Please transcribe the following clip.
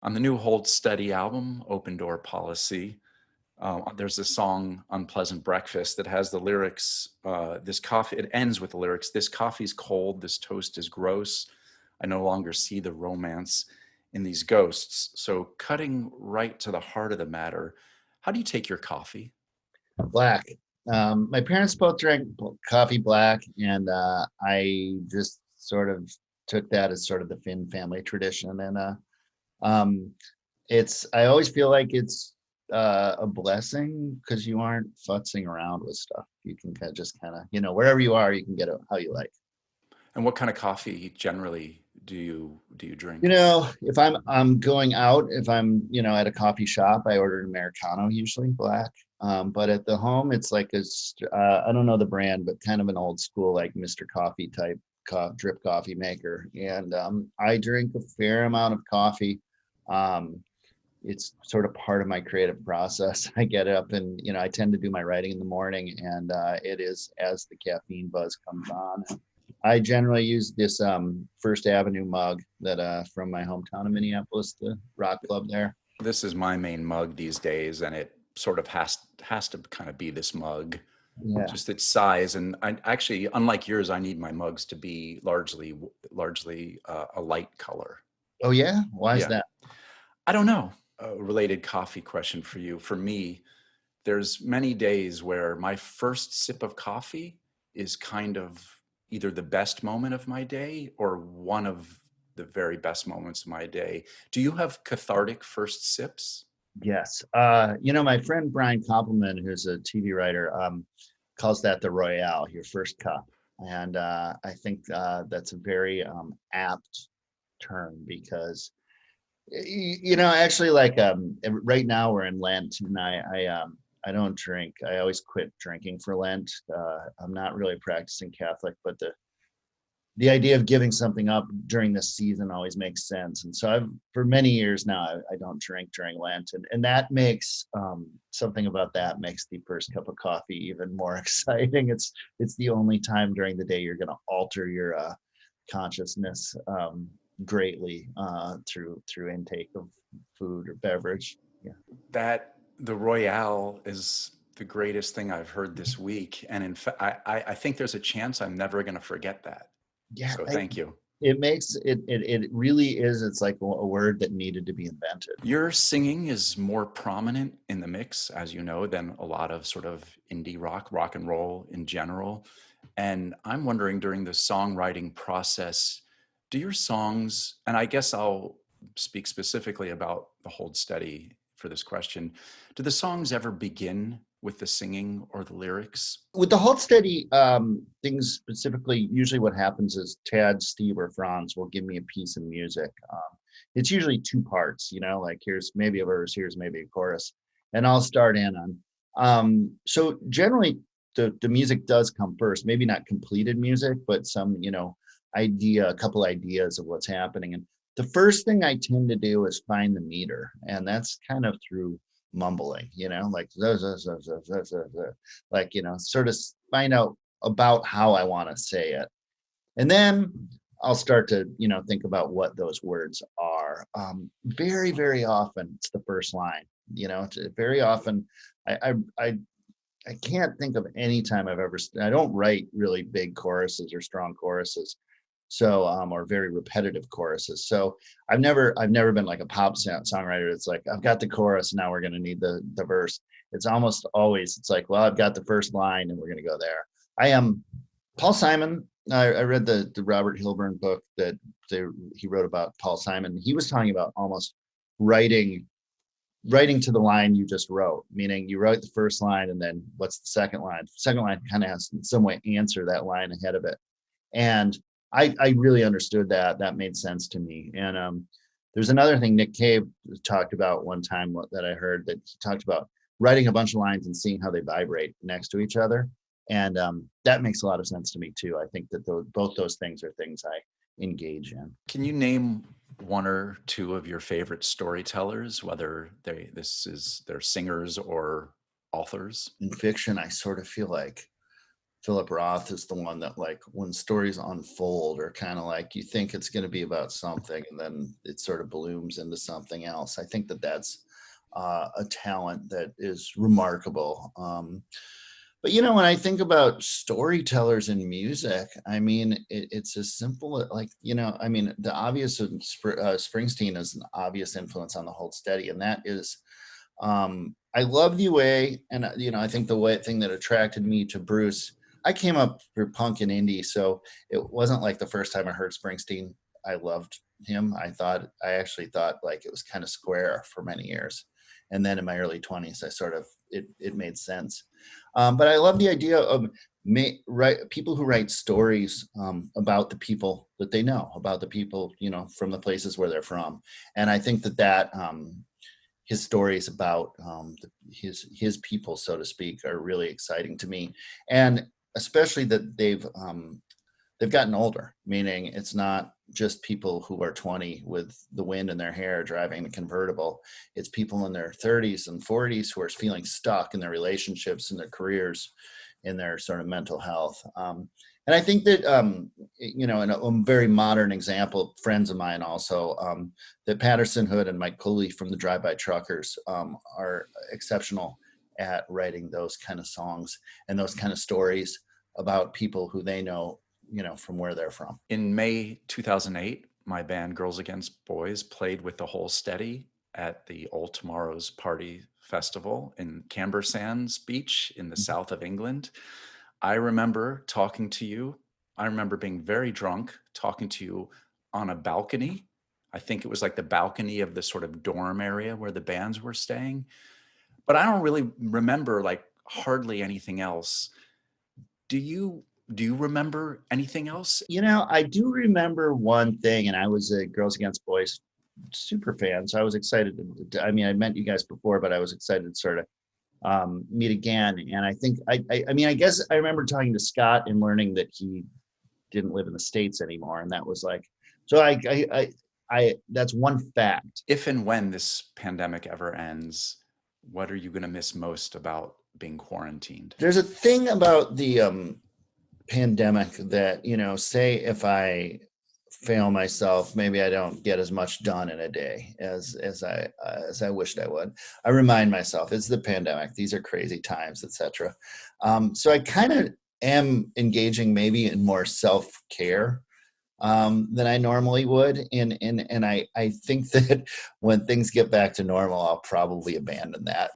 On the new Hold Steady album, Open Door Policy, there's a song, Unpleasant Breakfast, that has the lyrics, this coffee, it ends with the lyrics, this coffee's cold, this toast is gross. I no longer see the romance in these ghosts. So cutting right to the heart of the matter, how do you take your coffee? Black. My parents both drank coffee black, and I just sort of took that as sort of the Finn family tradition. And um, I always feel like it's a blessing because you aren't futzing around with stuff. You can wherever you are, you can get it how you like. And what kind of coffee generally do you You drink? know, if I'm going out, if I'm at a coffee shop, I order an Americano, usually black. But at the home, it's like I don't know the brand, but kind of an old school like Mr. Coffee type drip coffee maker. And I drink a fair amount of coffee. Um, it's sort of part of my creative process. I get up and I tend to do my writing in the morning, and it is as the caffeine buzz comes on. I generally use this First Avenue mug that from my hometown of Minneapolis, the rock club there. This is my main mug these days, and it sort of has to kind of be this mug, Yeah. just its size. And I actually, unlike yours, I need my mugs to be largely a light color. Oh yeah. Why is Yeah, that? I don't know. A related coffee question for you. For me, there's many days where my first sip of coffee is kind of either the best moment of my day or one of the very best moments of my day. Do you have cathartic first sips? Yes. My friend Brian Koppelman, who's a TV writer, calls that the Royale, your first cup. And I think that's a very apt term because actually, like right now we're in Lent, and I don't drink. I always quit drinking for Lent. I'm not really a practicing Catholic, but the idea of giving something up during this season always makes sense. And so I've for many years now I don't drink during Lent, and that makes something about that makes the first cup of coffee even more exciting. It's the only time during the day you're going to alter your consciousness greatly through intake of food or beverage. Yeah. That the Royale is the greatest thing I've heard this week. And in fact, I think there's a chance I'm never going to forget that. Yeah, So thank you. it makes it really is. It's like a word that needed to be invented. Your singing is more prominent in the mix, as you know, than a lot of sort of indie rock and roll in general. And I'm wondering during the songwriting process, do your songs, and I guess I'll speak specifically about the Hold Steady for this question, do the songs ever begin with the singing or the lyrics? With the Hold Steady things specifically, usually what happens is Tad, Steve, or Franz will give me a piece of music. It's usually two parts, like here's maybe a verse, here's maybe a chorus, and I'll start in on. So generally, the music does come first, maybe not completed music, but some, a couple ideas of what's happening. And the first thing I tend to do is find the meter, and that's kind of through mumbling, like like sort of find out about how I want to say it, and then I'll start to think about what those words are. Very very often it's the first line. It's very often I can't think of any time I don't write really big choruses or strong choruses, so or very repetitive choruses. So I've never been like a pop songwriter. It's like I've got the chorus, now we're going to need the verse. It's almost always it's like, well, I've got the first line and we're going to go there. I am Paul Simon. I read the Robert Hilburn book that he wrote about Paul Simon. He was talking about almost writing to the line you just wrote, meaning you wrote the first line and then what's the second line? The second line kind of has to in some way answer that line ahead of it. And I really understood that. That made sense to me. And there's another thing Nick Cave talked about one time that I heard, that he talked about writing a bunch of lines and seeing how they vibrate next to each other. And that makes a lot of sense to me too. I think that both those things are things I engage in. Can you name one or two of your favorite storytellers, whether they're singers or authors? In fiction, I sort of feel like Philip Roth is the one that, like, when stories unfold are kind of like you think it's going to be about something and then it sort of blooms into something else. I think that that's a talent that is remarkable. But when I think about storytellers in music, I mean, it's as simple like I mean, the obvious Springsteen is an obvious influence on the Hold Steady, and that is I love the way, and I think the way thing that attracted me to Bruce. I came up through punk and indie, so it wasn't like the first time I heard Springsteen, I loved him. I actually thought like it was kind of square for many years, and then in my early 20s, I sort of it made sense. But I love the idea of people who write stories about the people that they know, about the people from the places where they're from, and I think that his stories about his people, so to speak, are really exciting to me, and especially that they've gotten older. Meaning, it's not just people who are 20 with the wind in their hair driving the convertible. It's people in their 30s and 40s who are feeling stuck in their relationships, in their careers, in their sort of mental health. And I think that, in a very modern example, friends of mine also, that Patterson Hood and Mike Cooley from the Drive-By Truckers are exceptional at writing those kind of songs and those kind of stories about people who they know, from where they're from. In May 2008, my band Girls Against Boys played with the Whole Steady at the Old Tomorrow's Party Festival in Camber Sands Beach in the south of England. I remember talking to you. I remember being very drunk, talking to you on a balcony. I think it was like the balcony of the sort of dorm area where the bands were staying. But I don't really remember like hardly anything else. Do you remember anything else? I do remember one thing, and I was a Girls Against Boys super fan, so I was excited I mean, I met you guys before, but I was excited to sort of meet again. And I think I mean, I guess I remember talking to Scott and learning that he didn't live in the States anymore, and that was like, so I that's one fact. If and when this pandemic ever ends, what are you going to miss most about being quarantined? There's a thing about the pandemic that, say if I fail myself, maybe I don't get as much done in a day as I wished I would. I remind myself it's the pandemic, these are crazy times, etc. So I kind of am engaging maybe in more self-care than I normally would, and I think that when things get back to normal, I'll probably abandon that.